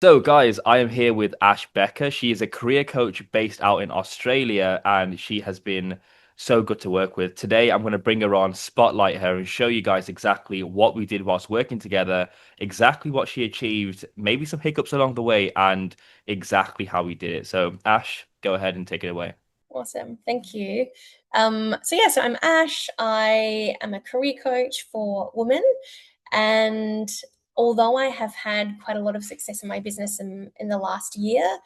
So, guys, I am here with Ash Becker. She is a career coach based out in Australia, and she has been so good to work with. Today, I'm going to bring her on, spotlight her, and show you guys exactly what we did whilst working together, exactly what she achieved, maybe some hiccups along the way, and exactly how we did it. So, Ash, go ahead and take it away. Awesome. Thank you. So I'm Ash. I am a career coach for women. And although I have had quite a lot of success in my business in the last year,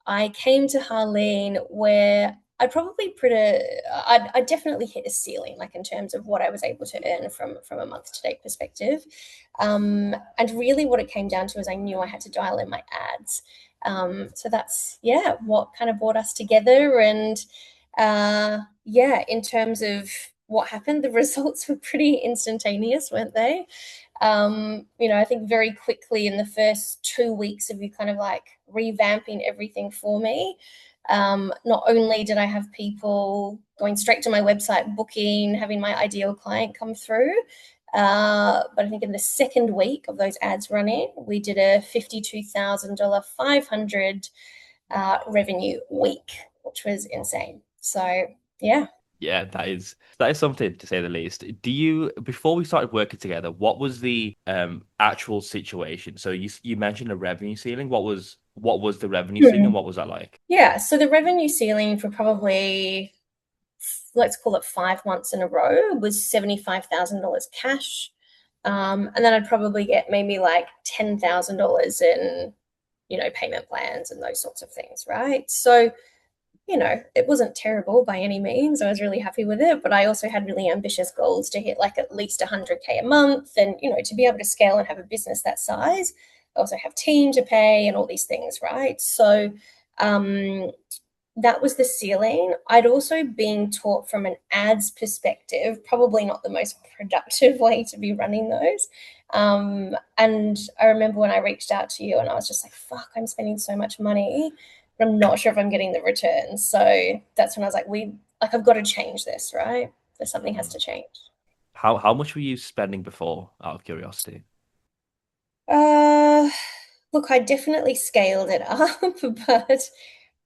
I came to Harleen where I definitely hit a ceiling, like in terms of what I was able to earn from a month to date perspective. And really what it came down to is I knew I had to dial in my ads. So that's, yeah, what kind of brought us together. And yeah, in terms of what happened, the results were pretty instantaneous, weren't they? I think very quickly in the first 2 weeks of you kind of like revamping everything for me, not only did I have people going straight to my website, booking, having my ideal client come through, but I think in the second week of those ads running, we did a $52,000 500 revenue week, which was insane. So yeah. Yeah, that is something to say the least. Do you, before we started working together, what was the actual situation? So you mentioned a revenue ceiling. What was the revenue ceiling and Hmm. what was that like? Yeah, so the revenue ceiling for probably, let's call it 5 months in a row, was $75,000 cash. And then I'd probably get maybe like $10,000 in, payment plans and those sorts of things, right? So, it wasn't terrible by any means. I was really happy with it, but I also had really ambitious goals to hit like at least 100K a month. And, to be able to scale and have a business that size, I also have team to pay and all these things, right? So, um, that was the ceiling. I'd also been taught from an ads perspective, probably not the most productive way to be running those. And I remember when I reached out to you and I was just like, fuck, I'm spending so much money, but I'm not sure if I'm getting the returns. So that's when I was like, I've got to change this, right? So something has Mhm. to change. How much were you spending before, out of curiosity? Uh, Look, I definitely scaled it up, but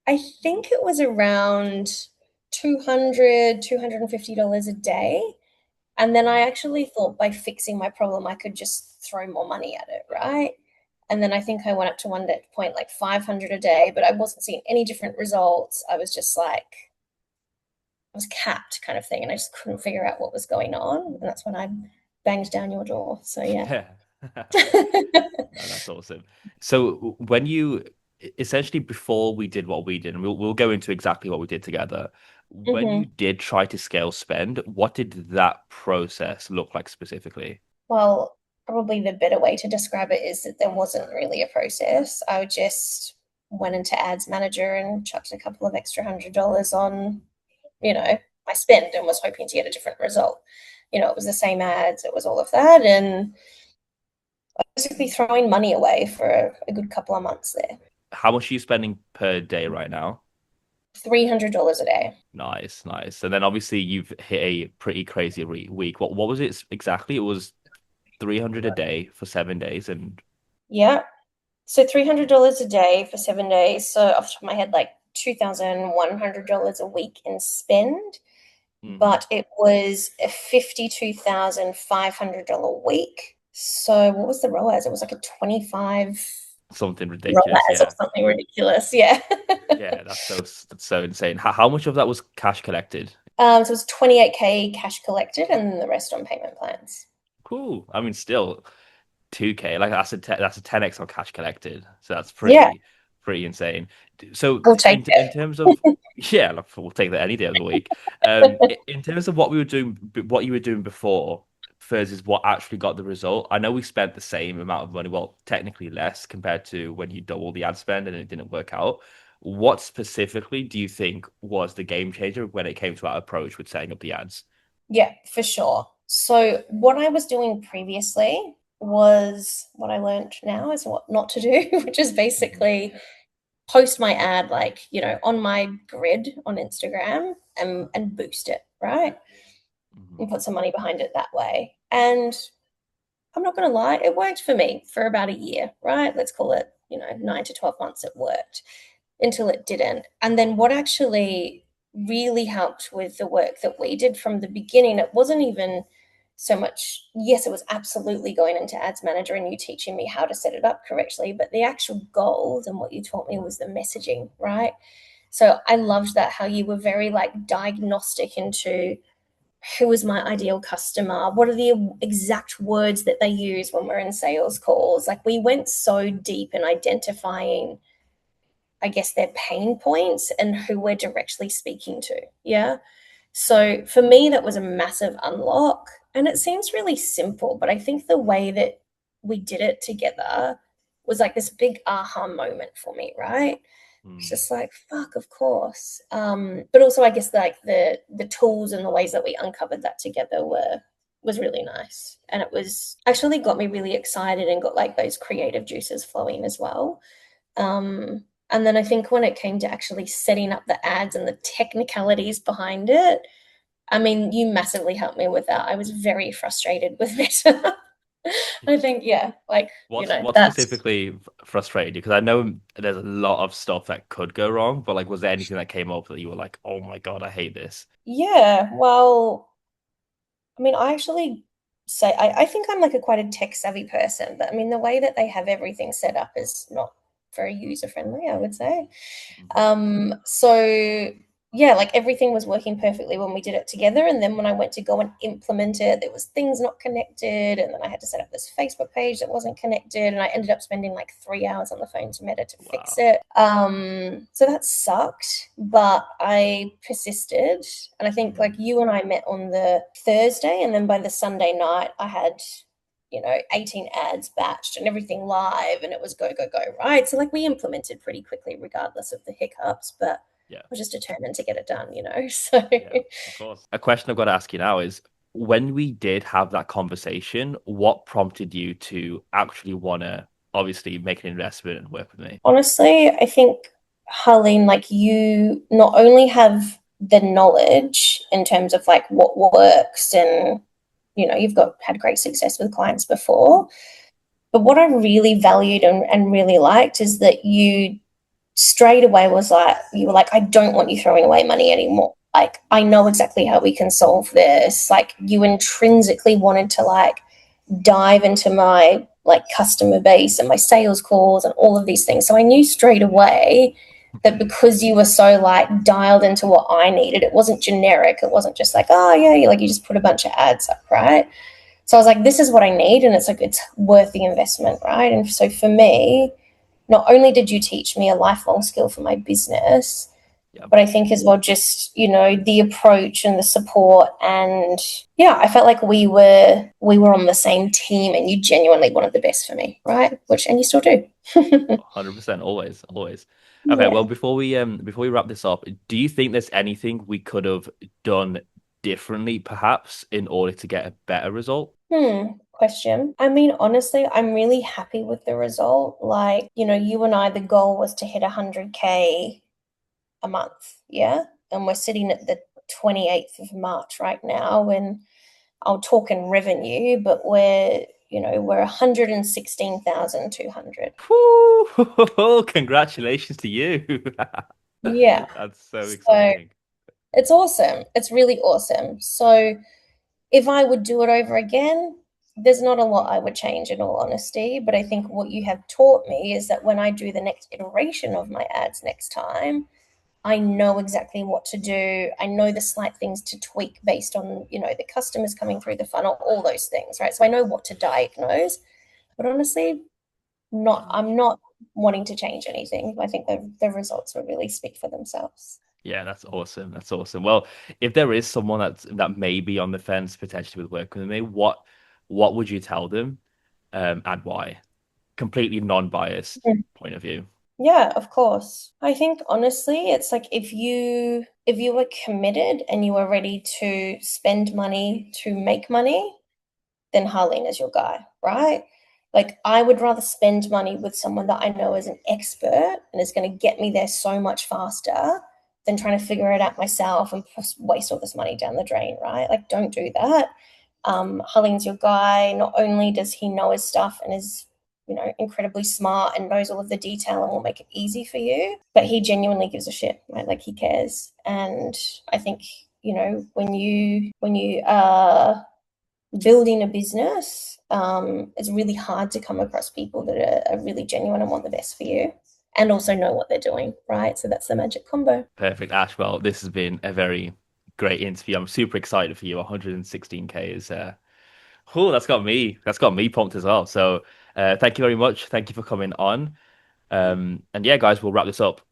I think it was around 250 dollars a day. And then I actually thought by fixing my problem, I could just throw more money at it, right? And then I think I went up to one point like 500 a day, but I wasn't seeing any different results. I was just like, I was capped kind of thing. And I just couldn't figure out what was going on. And that's when I banged down your door. So yeah. Yeah. No, that's awesome. So when you essentially before we did what we did, and we'll go into exactly what we did together. When you Hmm. did try to scale spend, what did that process look like specifically? Well, probably the better way to describe it is that there wasn't really a process. I would just went into Ads Manager and chucked a couple of extra $100 on, you know, my spend and was hoping to get a different result. It was the same ads, it was all of that, and basically throwing money away for a good couple of months there. How much are you spending per day right now? $300 a day. Nice, nice. And then obviously you've hit a pretty crazy week. What was it exactly? It was 300 a day for 7 days, and Yeah. So $300 a day for 7 days. So off the top of my head, like $2,100 a week in spend, Mhm. but it was a $52,500 week. So what was the ROAS? It was like a 25 Something ridiculous. ROAS or Yeah, something ridiculous. Yeah. yeah. That's so insane. How much of that was cash collected? So it was 28K cash collected and the rest on payment plans. Cool. I mean, still 2K. Like that's a 10x on cash collected. So that's Yeah, pretty insane. So we'll take in it. terms of yeah, like, we'll take that any day of the week. In terms of what we were doing, what you were doing before versus what actually got the result. I know we spent the same amount of money, well, technically less compared to when you double the ad spend and it didn't work out. What specifically do you think was the game changer when it came to our approach with setting up the ads? Yeah, for sure. So what I was doing previously was what I learned now is what not to do, which is Mhm. basically post my ad like, on my grid on Instagram and boost it, right? Mhm. And put some money behind it that way. And I'm not going to lie, it worked for me for about a year, right? Let's call it. 9 to 12 months it worked until it didn't. And then what actually really helped with the work that we did from the beginning, it wasn't even so much, yes, it was absolutely going into Ads Manager and you teaching me how to set it up correctly, but the actual goals and what you taught me was the messaging, right? So I loved that, how you were very like diagnostic into who is my ideal customer, what are the exact words that they use when we're in sales calls. Like we went so deep in identifying, I guess, their pain points and who we're directly speaking to. Yeah. So for me, that was a massive unlock. And it seems really simple, but I think the way that we did it together was like this big aha moment for me, right? It's Mm, just like, fuck, of course. But also I guess like the tools and the ways that we uncovered that together was really nice. And it was actually got me really excited and got like those creative juices flowing as well. And then I think when it came to actually setting up the ads and the technicalities behind it, I mean, you massively helped me with that. I was very frustrated with Meta. I think, yeah, like, what that's, specifically frustrated you? Because I know there's a lot of stuff that could go wrong, but like, was there anything that came up that you were like, "Oh my God, I hate this"? yeah, well, I mean, I actually say I think I'm like a quite a tech savvy person, but I mean the way that they have everything set up is not very user friendly, I would say. Mhm. So yeah, like everything was working perfectly when we did it together. And then when I went to go and implement it, there was things not connected. And then I had to set up this Facebook page that wasn't connected. And I ended up spending like 3 hours on the phone to Meta to fix Wow. it. So that sucked, but I persisted. And I think like Mhm. you and I met on the Thursday, and then by the Sunday night, I had 18 ads batched and everything live, and it was go, go, go, right? So like we implemented pretty quickly regardless of the hiccups, but Yeah. I was just determined to get it done. So Yeah, of course. A question I've got to ask you now is when we did have that conversation, what prompted you to actually want to obviously make an investment and work with me? honestly, I think, Harleen, like you not only have the knowledge in terms of like what works, and you've got had great success with clients before, but what I really valued and really liked is that you straight away was like, you were like, I don't want you throwing away money anymore. Like, I know exactly how we can solve this. Like, you intrinsically wanted to like dive into my like customer base and my sales calls and all of these things. So I knew straight away that because you were so like dialed into what I needed, it wasn't generic. It wasn't just like, oh yeah, you just put a bunch of ads up, right? So I was like, this is what I need, and it's like it's worth the investment, right? And so for me, not only did you teach me a lifelong skill for my business, Yeah, but I think as well just, the approach and the support, and yeah, I felt like we were on the same team and you genuinely wanted the best for me, right? Which and you still do. 100%, always, always. Okay, well, Yeah. before we wrap this up, do you think there's anything we could have done differently, perhaps, in order to get a better result? Question. I mean, honestly, I'm really happy with the result. Like, you and I, the goal was to hit 100K a month. Yeah. And we're sitting at the 28th of March right now. And I'll talk in revenue, but we're 116,200. Whew! Congratulations to you. Yeah. That's so So exciting. it's awesome. It's really awesome. So if I would do it over again, there's not a lot I would change in all honesty. But I think what you have taught me is that when I do the next iteration of my ads next time, I know exactly what to do. I know the slight things to tweak based on, the customers coming through the funnel, all those things, right? So I know what to diagnose. But honestly, I'm not wanting to change anything. I think the results will really speak for themselves. Yeah, that's awesome. That's awesome. Well, if there is someone that may be on the fence potentially with working with me, what would you tell them, and why? Completely non-biased point of view. Yeah, of course. I think honestly, it's like if you were committed and you were ready to spend money to make money, then Harleen is your guy, right? Like I would rather spend money with someone that I know is an expert and is going to get me there so much faster than trying to figure it out myself and waste all this money down the drain, right? Like don't do that. Harleen's your guy. Not only does he know his stuff and is incredibly smart and knows all of the detail and will make it easy for you. But he genuinely gives a shit, right? Like he cares. And I think, when you are building a business, it's really hard to come across people that are really genuine and want the best for you and also know what they're doing, right? So that's the magic combo. Perfect, Ash. Well, this has been a very great interview. I'm super excited for you. 116K is oh, that's got me pumped as well. So thank you very much. Thank you for coming on. And yeah, guys, we'll wrap this up.